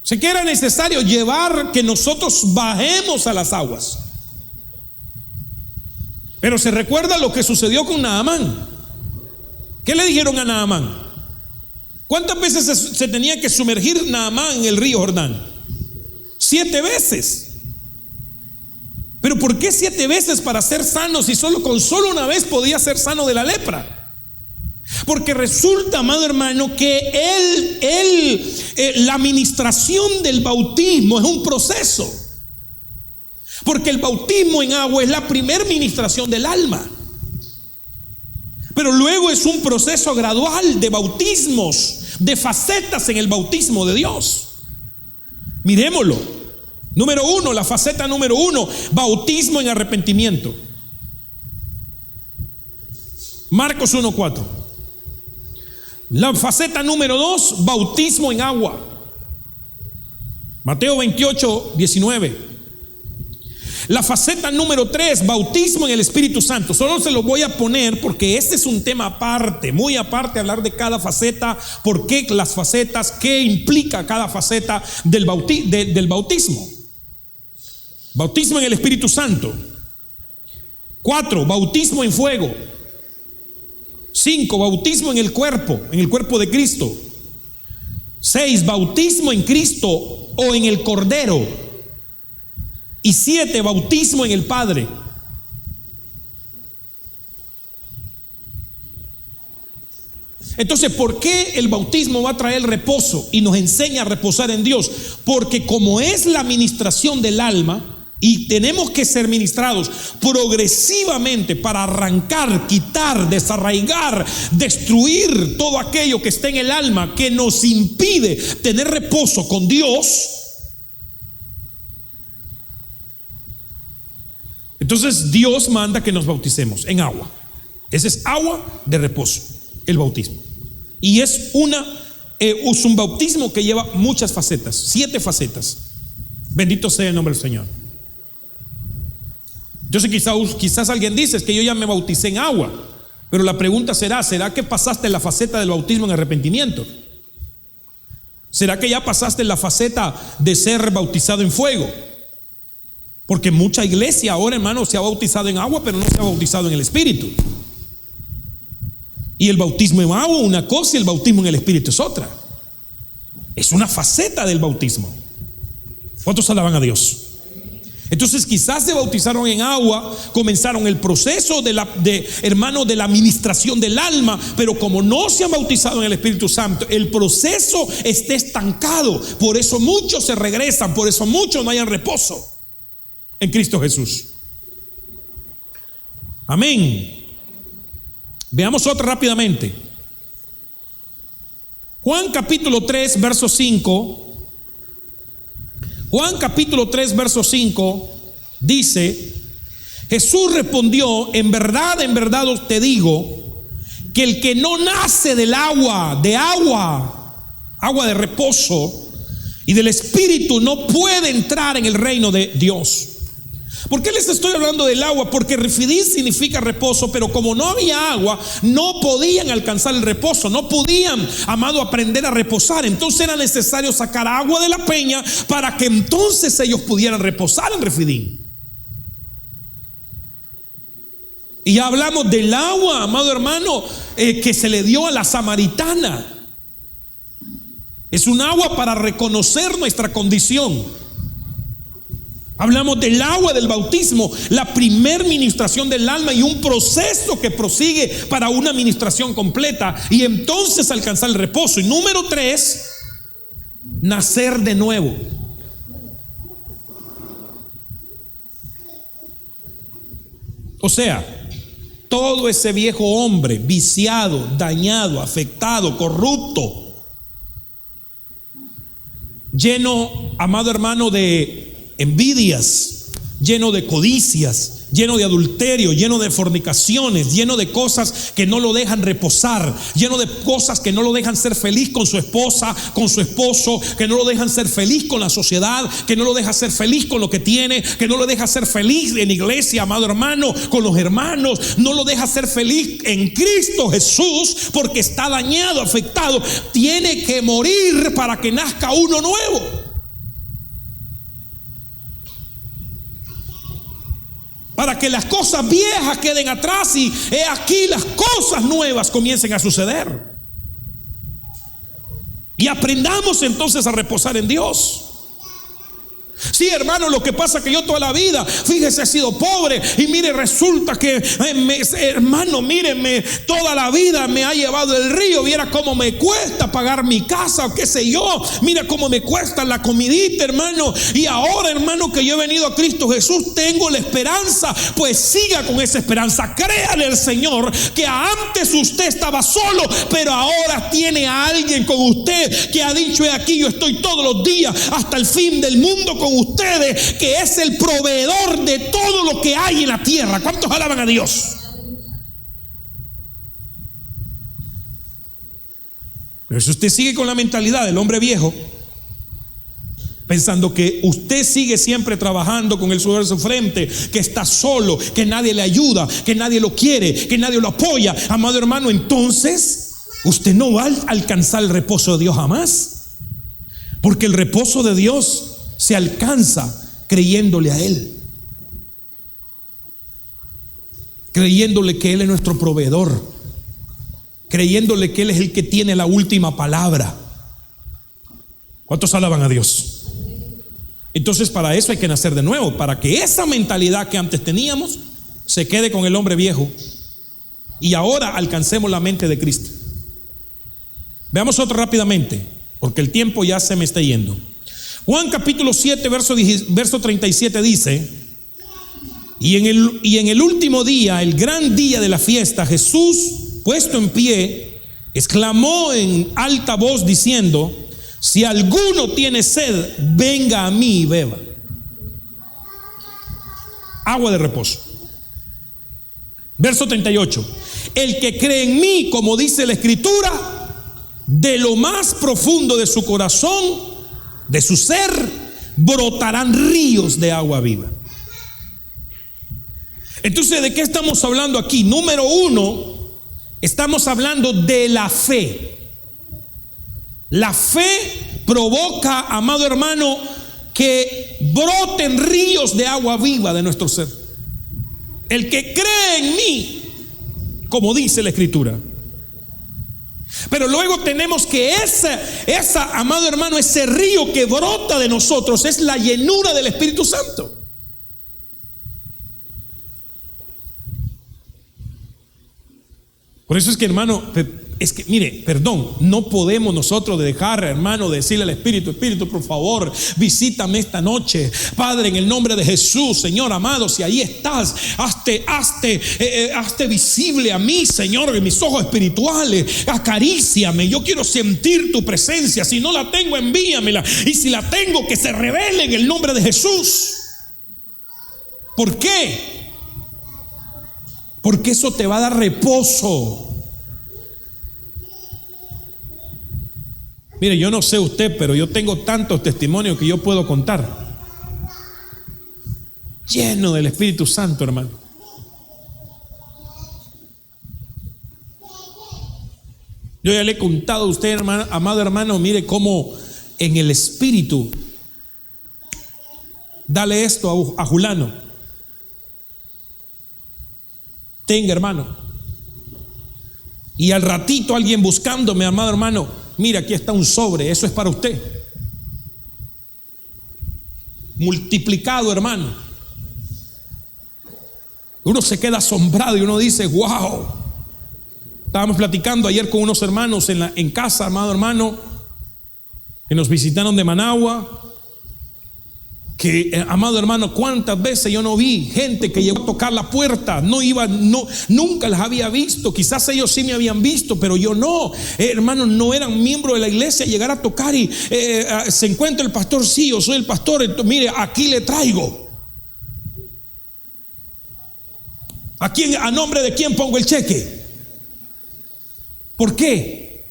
O sea que era necesario llevar que nosotros bajemos a las aguas. Pero se recuerda lo que sucedió con Naamán. ¿Qué le dijeron a Naamán? ¿Cuántas veces se tenía que sumergir Naamán en el río Jordán? 7 veces. Pero ¿por qué 7 veces para ser sano si con solo una vez podía ser sano de la lepra? Porque resulta, amado hermano, que la administración del bautismo es un proceso. Porque el bautismo en agua es la primer ministración del alma. Pero luego es un proceso gradual de bautismos, de facetas en el bautismo de Dios. Miremoslo. Número 1, la faceta número 1, bautismo en arrepentimiento. Marcos 1:4. La faceta número 2, bautismo en agua. Mateo 28:19. La faceta número 3, bautismo en el Espíritu Santo. Solo se lo voy a poner porque este es un tema aparte, muy aparte, hablar de cada faceta, por qué las facetas, qué implica cada faceta del bautismo. Bautismo en el Espíritu Santo. 4, bautismo en fuego. 5, bautismo en el cuerpo de Cristo. 6, bautismo en Cristo o en el Cordero. Y 7, bautismo en el Padre. Entonces, ¿por qué el bautismo va a traer reposo y nos enseña a reposar en Dios? Porque como es la ministración del alma, y tenemos que ser ministrados progresivamente para arrancar, quitar, desarraigar, destruir todo aquello que está en el alma que nos impide tener reposo con Dios. Entonces Dios manda que nos bauticemos en agua. Ese es agua de reposo, el bautismo. Y es un bautismo que lleva muchas facetas, 7 facetas. Bendito sea el nombre del Señor. Entonces quizás alguien dice: es que yo ya me bauticé en agua. Pero la pregunta ¿será que pasaste la faceta del bautismo en arrepentimiento? ¿Será que ya pasaste la faceta de ser bautizado en fuego? Porque mucha iglesia ahora, hermano, se ha bautizado en agua, pero no se ha bautizado en el Espíritu. Y el bautismo en agua es una cosa y el bautismo en el Espíritu es otra. Es una faceta del bautismo. ¿Cuántos alaban a Dios? Entonces quizás se bautizaron en agua, comenzaron el proceso de la administración del alma, pero como no se han bautizado en el Espíritu Santo, el proceso está estancado. Por eso muchos se regresan, por eso muchos no hayan reposo en Cristo Jesús. Amén. Veamos otra rápidamente. Juan capítulo 3 verso 5. Juan capítulo 3 verso 5 dice: Jesús respondió: en verdad te digo, que el que no nace del agua de reposo y del Espíritu, no puede entrar en el reino de Dios. ¿Por qué les estoy hablando del agua? Porque Refidim significa reposo, pero como no había agua, no podían alcanzar el reposo, no podían, amado, aprender a reposar. Entonces era necesario sacar agua de la peña para que entonces ellos pudieran reposar en Refidim. Y ya hablamos del agua, amado hermano, que se le dio a la samaritana. Es un agua para reconocer nuestra condición. Hablamos del agua del bautismo, la primer ministración del alma y un proceso que prosigue para una ministración completa y entonces alcanzar el reposo. Y número 3, nacer de nuevo. O sea, todo ese viejo hombre viciado, dañado, afectado, corrupto, lleno, amado hermano, de envidias, lleno de codicias, lleno de adulterio, lleno de fornicaciones, lleno de cosas que no lo dejan reposar, lleno de cosas que no lo dejan ser feliz con su esposa, con su esposo, que no lo dejan ser feliz con la sociedad, que no lo deja ser feliz con lo que tiene, que no lo deja ser feliz en iglesia, amado hermano, con los hermanos, no lo deja ser feliz en Cristo Jesús, porque está dañado, afectado. Tiene que morir para que nazca uno nuevo, para que las cosas viejas queden atrás y aquí las cosas nuevas comiencen a suceder. Y aprendamos entonces a reposar en Dios. Sí, hermano, lo que pasa es que yo toda la vida, fíjese, he sido pobre y mire, resulta que hermano, míreme, toda la vida me ha llevado el río. Viera cómo me cuesta pagar mi casa o qué sé yo, mira cómo me cuesta la comidita, hermano. Y ahora, hermano, que yo he venido a Cristo Jesús, tengo la esperanza. Pues siga con esa esperanza, créale al Señor que antes usted estaba solo, pero ahora tiene a alguien con usted que ha dicho: he aquí, yo estoy todos los días hasta el fin del mundo con ustedes, que es el proveedor de todo lo que hay en la tierra. ¿Cuántos alaban a Dios? Pero si usted sigue con la mentalidad del hombre viejo, pensando que usted sigue siempre trabajando con el sudor de su frente, que está solo, que nadie le ayuda, que nadie lo quiere, que nadie lo apoya, amado hermano, entonces usted no va a alcanzar el reposo de Dios jamás, porque el reposo de Dios se alcanza creyéndole a Él, creyéndole que Él es nuestro proveedor, creyéndole que Él es el que tiene la última palabra. ¿Cuántos alaban a Dios? Entonces, para eso hay que nacer de nuevo, para que esa mentalidad que antes teníamos se quede con el hombre viejo y ahora alcancemos la mente de Cristo. Veamos otro rápidamente, porque el tiempo ya se me está yendo. Juan capítulo 7 verso 37 dice: y en el último día, el gran día de la fiesta, Jesús, puesto en pie, exclamó en alta voz diciendo: si alguno tiene sed, venga a mí y beba. Agua de reposo. Verso 38: el que cree en mí, como dice la Escritura, de lo más profundo de su corazón, de su ser, brotarán ríos de agua viva. Entonces, ¿de qué estamos hablando aquí? Número 1, estamos hablando de la fe. La fe provoca, amado hermano, que broten ríos de agua viva de nuestro ser. El que cree en mí, como dice la Escritura. Pero luego tenemos que esa, amado hermano, ese río que brota de nosotros es la llenura del Espíritu Santo. Por eso es que, hermano, es que, mire, perdón, no podemos nosotros dejar, hermano, decirle al Espíritu: Espíritu, por favor, visítame esta noche. Padre, en el nombre de Jesús, Señor amado, si ahí estás, hazte visible a mí, Señor, en mis ojos espirituales. Acaríciame, yo quiero sentir tu presencia. Si no la tengo, envíamela. Y si la tengo, que se revele en el nombre de Jesús. ¿Por qué? Porque eso te va a dar reposo. Mire, yo no sé usted, pero yo tengo tantos testimonios que yo puedo contar. lleno del Espíritu Santo, hermano. Yo ya le he contado a usted, hermano, amado hermano, mire cómo en el Espíritu, dale esto a Julano. Tenga, hermano. Y al ratito alguien buscándome, amado hermano, mira, aquí está un sobre, eso es para usted. Multiplicado, hermano. Uno se queda asombrado y uno dice, wow. Estábamos platicando ayer con unos hermanos en casa, amado hermano, que nos visitaron de Managua. Que, amado hermano, cuántas veces yo no vi gente que llegó a tocar la puerta, nunca las había visto. Quizás ellos sí me habían visto, pero yo no. Hermanos, no eran miembros de la iglesia. Llegar a tocar y se encuentra el pastor. Sí, yo soy el pastor. Entonces, mire, aquí le traigo. ¿A nombre de quién pongo el cheque? ¿Por qué?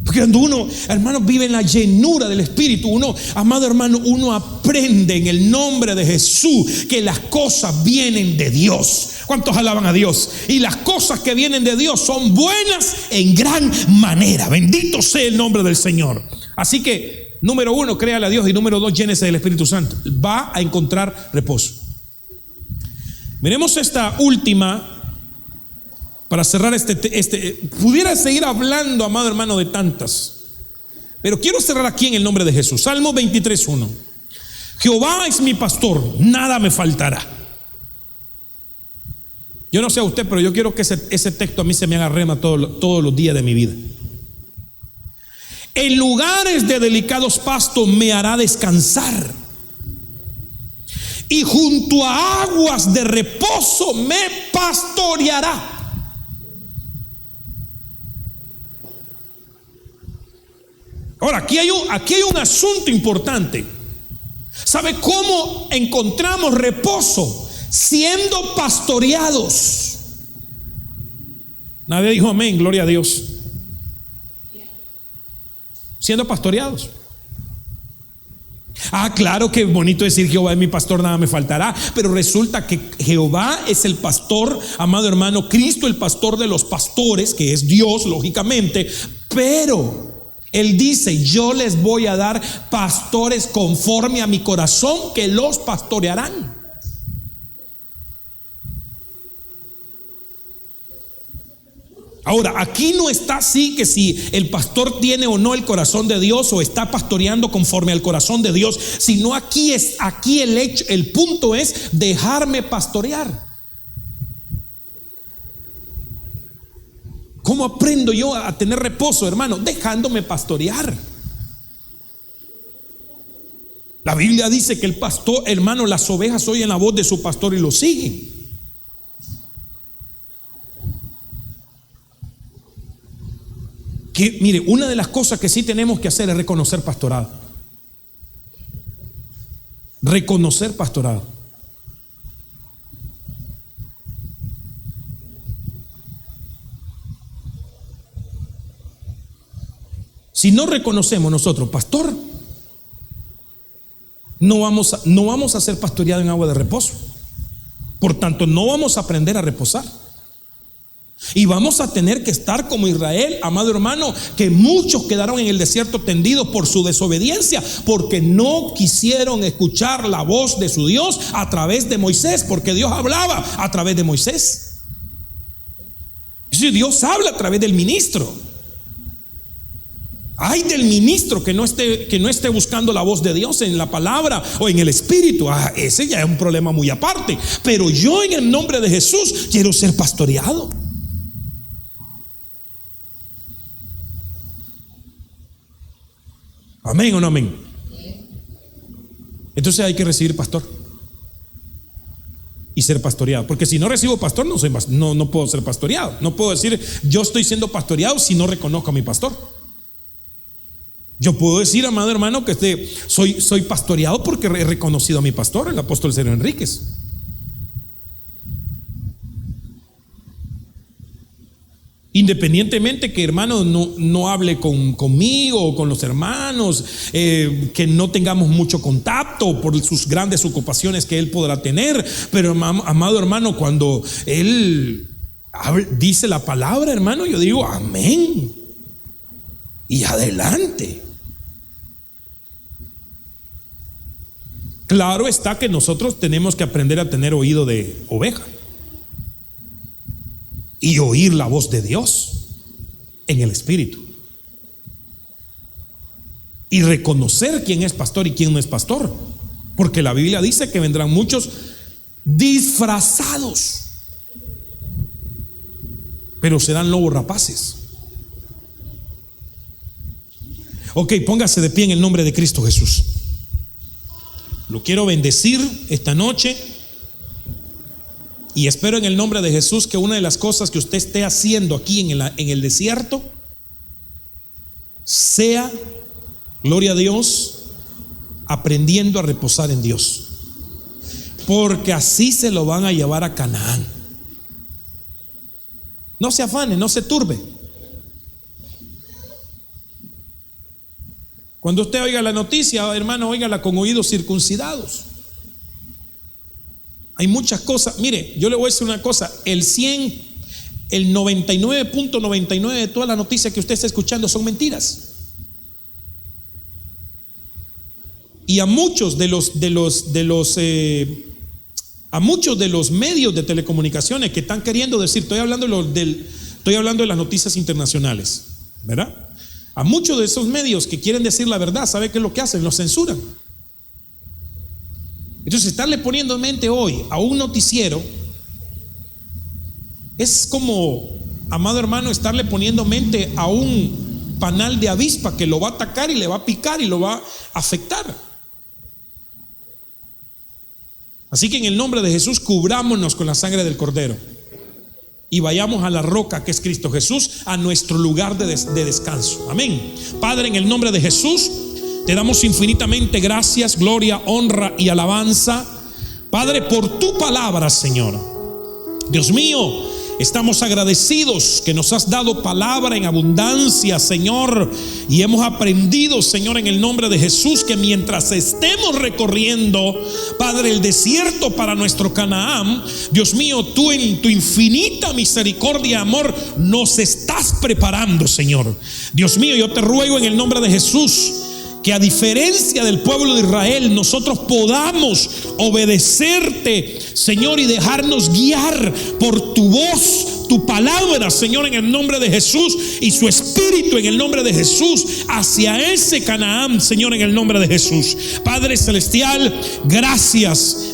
Porque cuando uno, hermano, vive en la llenura del Espíritu, uno, amado hermano, uno aprende en el nombre de Jesús que las cosas vienen de Dios. ¿Cuántos alaban a Dios? Y las cosas que vienen de Dios son buenas en gran manera. Bendito sea el nombre del Señor. Así que, número 1, créale a Dios. Y número 2, llénese del Espíritu Santo. Va a encontrar reposo. Miremos esta última. Para cerrar pudiera seguir hablando, amado hermano, de tantas, pero quiero cerrar aquí en el nombre de Jesús. Salmo 23:1. Jehová es mi pastor, nada me faltará. Yo no sé a usted, pero yo quiero que ese texto a mí se me haga rema todos los días de mi vida. En lugares de delicados pastos me hará descansar, y junto a aguas de reposo me pastoreará. Ahora, aquí hay un asunto importante. ¿Sabe cómo encontramos reposo? Siendo pastoreados. Nadie dijo amén, gloria a Dios. Siendo pastoreados. Claro que bonito decir Jehová es mi pastor, nada me faltará. Pero resulta que Jehová es el pastor, amado hermano, Cristo el pastor de los pastores, que es Dios, lógicamente. Pero Él dice, yo les voy a dar pastores conforme a mi corazón que los pastorearán. Ahora, aquí no está así que si el pastor tiene o no el corazón de Dios o está pastoreando conforme al corazón de Dios, sino aquí el punto es dejarme pastorear. ¿Cómo aprendo yo a tener reposo, hermano? Dejándome pastorear. La Biblia dice que el pastor, hermano, las ovejas oyen la voz de su pastor y lo siguen. Que, mire, una de las cosas que sí tenemos que hacer es reconocer pastorado. Reconocer pastorado. Si no reconocemos nosotros, pastor, no vamos a ser pastoreados en agua de reposo. Por tanto, no vamos a aprender a reposar. Y vamos a tener que estar como Israel, amado hermano, que muchos quedaron en el desierto tendidos por su desobediencia, porque no quisieron escuchar la voz de su Dios a través de Moisés, porque Dios hablaba a través de Moisés. Si Dios habla a través del ministro. Ay del ministro que no esté buscando la voz de Dios en la palabra o en el Espíritu. Ese ya es un problema muy aparte. Pero yo en el nombre de Jesús quiero ser pastoreado. Amén o no amén. Entonces hay que recibir pastor y ser pastoreado, porque si no recibo pastor no puedo ser pastoreado. No puedo decir yo estoy siendo pastoreado si no reconozco a mi pastor. Yo puedo decir, amado hermano, que soy pastoreado porque he reconocido a mi pastor, el apóstol Sergio Enríquez. Independientemente que hermano no hable conmigo o con los hermanos, que no tengamos mucho contacto por sus grandes ocupaciones que él podrá tener. Pero amado hermano, cuando él dice la palabra, hermano, yo digo amén y adelante. Claro está que nosotros tenemos que aprender a tener oído de oveja y oír la voz de Dios en el Espíritu, y reconocer quién es pastor y quién no es pastor, porque la Biblia dice que vendrán muchos disfrazados, pero serán lobos rapaces. Ok, póngase de pie en el nombre de Cristo Jesús. Lo quiero bendecir esta noche. Y espero en el nombre de Jesús que una de las cosas que usted esté haciendo aquí en el desierto sea, gloria a Dios, aprendiendo a reposar en Dios, porque así se lo van a llevar a Canaán. No se afane, no se turbe. Cuando usted oiga la noticia, hermano, óigala con oídos circuncidados. Hay muchas cosas. Mire, yo le voy a decir una cosa: el 99.99 de todas las noticias que usted está escuchando son mentiras. Y a muchos de los medios de telecomunicaciones que están queriendo decir, estoy hablando de las noticias internacionales, ¿verdad? A muchos de esos medios que quieren decir la verdad, ¿sabe qué es lo que hacen? Los censuran. Entonces, estarle poniendo en mente hoy a un noticiero es como, amado hermano, estarle poniendo mente a un panal de avispa que lo va a atacar y le va a picar y lo va a afectar. Así que en el nombre de Jesús, cubrámonos con la sangre del Cordero y vayamos a la roca que es Cristo Jesús, a nuestro lugar de descanso. Amén. Padre, en el nombre de Jesús, te damos infinitamente gracias, gloria, honra y alabanza, Padre, por tu palabra, Señor. Dios mío, estamos agradecidos que nos has dado palabra en abundancia, Señor, y hemos aprendido, Señor, en el nombre de Jesús, que mientras estemos recorriendo, Padre, el desierto para nuestro Canaán, Dios mío, tú en tu infinita misericordia y amor nos estás preparando, Señor. Dios mío, yo te ruego en el nombre de Jesús que, a diferencia del pueblo de Israel, nosotros podamos obedecerte, Señor, y dejarnos guiar por tu voz, tu palabra, Señor, en el nombre de Jesús, y su espíritu en el nombre de Jesús, hacia ese Canaán, Señor, en el nombre de Jesús. Padre celestial, gracias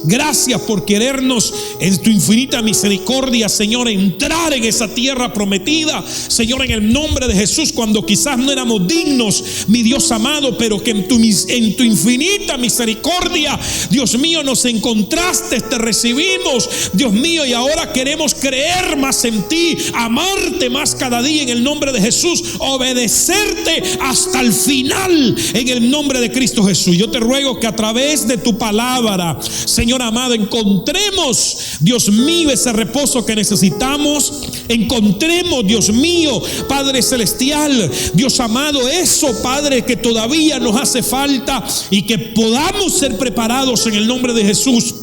por querernos en tu infinita misericordia, Señor, entrar en esa tierra prometida, Señor, en el nombre de Jesús, cuando quizás no éramos dignos, mi Dios amado, pero que en tu infinita misericordia, Dios mío, nos encontraste, te recibimos, Dios mío, y ahora queremos creer más en ti, amarte más cada día en el nombre de Jesús, obedecerte hasta el final en el nombre de Cristo Jesús. Yo te ruego que a través de tu palabra, Señor amado, encontremos, Dios mío, ese reposo que necesitamos. Encontremos, Dios mío, Padre celestial, Dios amado, eso, Padre, que todavía nos hace falta, y que podamos ser preparados en el nombre de Jesús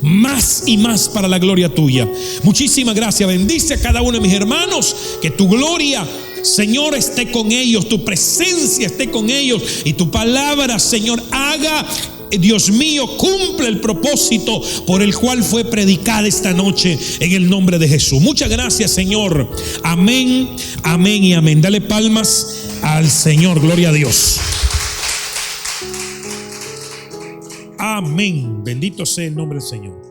más y más para la gloria tuya. Muchísimas gracias. Bendice a cada uno de mis hermanos, que tu gloria, Señor, esté con ellos, tu presencia esté con ellos, y tu palabra, Señor, haga, Dios mío, cumple el propósito por el cual fue predicada esta noche en el nombre de Jesús. Muchas gracias, Señor. Amén, amén y amén. Dale palmas al Señor. Gloria a Dios. Amén. Bendito sea el nombre del Señor.